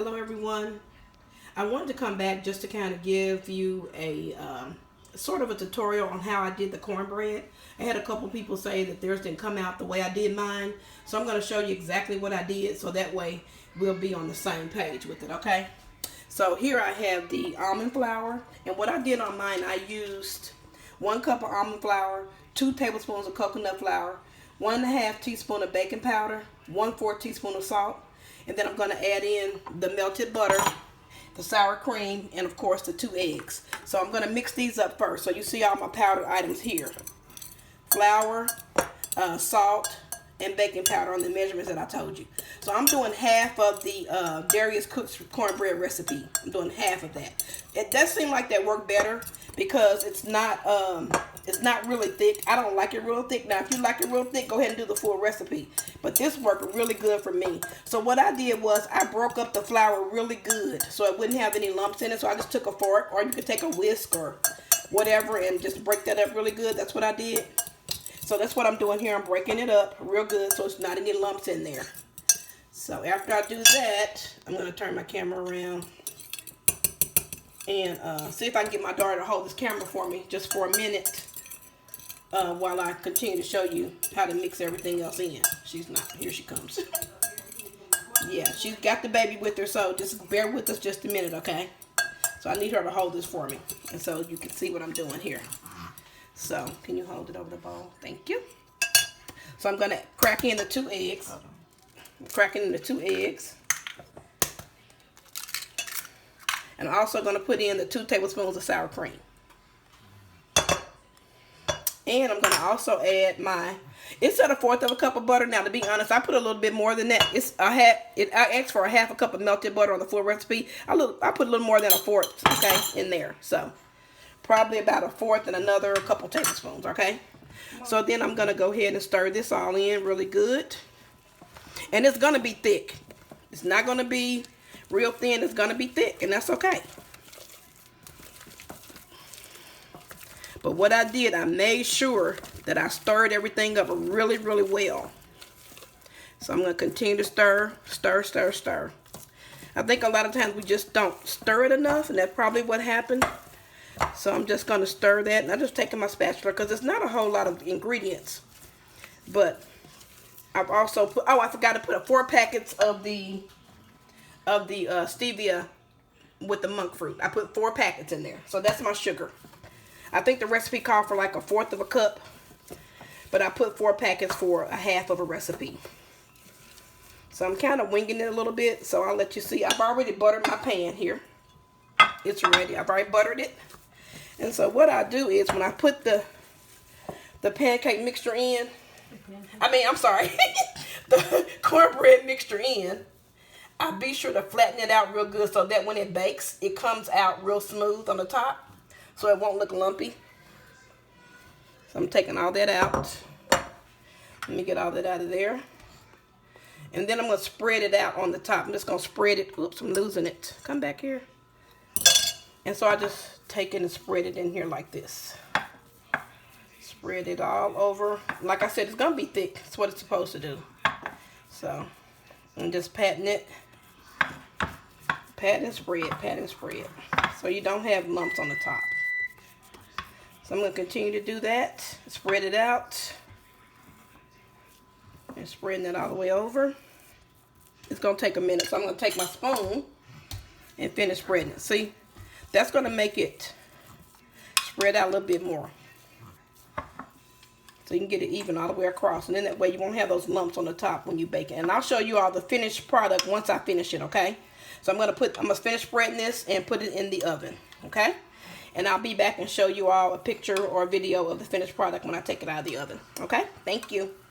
Hello everyone. I wanted to come back just to kind of give you a sort of a tutorial on how I did the cornbread. I had a couple people say that theirs didn't come out the way I did mine. So I'm going to show you exactly what I did so that way we'll be on the same page with it, okay? So here I have the almond flour, and what I did on mine, I used 1 cup of almond flour, 2 tablespoons of coconut flour, 1.5 teaspoon of baking powder, 1/4 teaspoon of salt, and then I'm going to add in the melted butter, the sour cream, and of course the 2 eggs. So I'm going to mix these up first. So you see all my powdered items here. Flour, salt, and baking powder on the measurements that I told you. So I'm doing half of the Darius Cooks cornbread recipe. I'm doing half of that. It does seem like that worked better because it's not really thick. I don't like it real thick. Now, if you like it real thick, go ahead and do the full recipe. But this worked really good for me. So what I did was I broke up the flour really good so it wouldn't have any lumps in it. So I just took a fork, or you could take a whisk or whatever and just break that up really good. That's what I did. So that's what I'm doing here. I'm breaking it up real good so it's not any lumps in there. So after I do that, I'm going to turn my camera around and see if I can get my daughter to hold this camera for me just for a minute while I continue to show you how to mix everything else in. She's not. Here she comes. Yeah, she's got the baby with her, so just bear with us just a minute, okay? So I need her to hold this for me, and so you can see what I'm doing here. So, can you hold it over the bowl? Thank you. So I'm going to crack in the 2 eggs. Cracking in the 2 eggs. And I'm also going to put in the 2 tablespoons of sour cream. And I'm going to also add it's at 1/4 cup of butter. Now, to be honest, I put a little bit more than that. I asked for 1/2 cup of melted butter on the full recipe. I put a little more than 1/4, okay, in there. So, probably about 1/4 and another couple tablespoons, okay? So then I'm going to go ahead and stir this all in really good. And it's going to be thick. It's not going to be real thin. It's going to be thick, and that's okay. But what I did, I made sure that I stirred everything up really, really well. So I'm going to continue to stir, stir, stir, stir. I think a lot of times we just don't stir it enough, and that's probably what happened. So I'm just going to stir that, and I'm just taking my spatula because it's not a whole lot of ingredients. But I've also put, I forgot to put 4 packets of the stevia with the monk fruit. I put 4 packets in there. So that's my sugar. I think the recipe called for like 1/4 cup, but I put 4 packets for 1/2 of a recipe. So I'm kind of winging it a little bit, so I'll let you see. I've already buttered my pan here. It's ready. I've already buttered it. And so what I do is when I put the pancake mixture in, the cornbread mixture in, I be sure to flatten it out real good so that when it bakes, it comes out real smooth on the top so it won't look lumpy. So I'm taking all that out. Let me get all that out of there. And then I'm going to spread it out on the top. I'm just going to spread it. Oops, I'm losing it. Come back here. And so I just take it and spread it in here like this. Spread it all over. Like I said, it's going to be thick. That's what it's supposed to do. So I'm just patting it. Pat and spread, pat and spread. So you don't have lumps on the top. So I'm going to continue to do that. Spread it out. And spreading it all the way over. It's going to take a minute. So I'm going to take my spoon and finish spreading it. See? That's going to make it spread out a little bit more. So you can get it even all the way across. And then that way you won't have those lumps on the top when you bake it. And I'll show you all the finished product once I finish it, okay? So I'm going to finish spreading this and put it in the oven, okay? And I'll be back and show you all a picture or a video of the finished product when I take it out of the oven, okay? Thank you.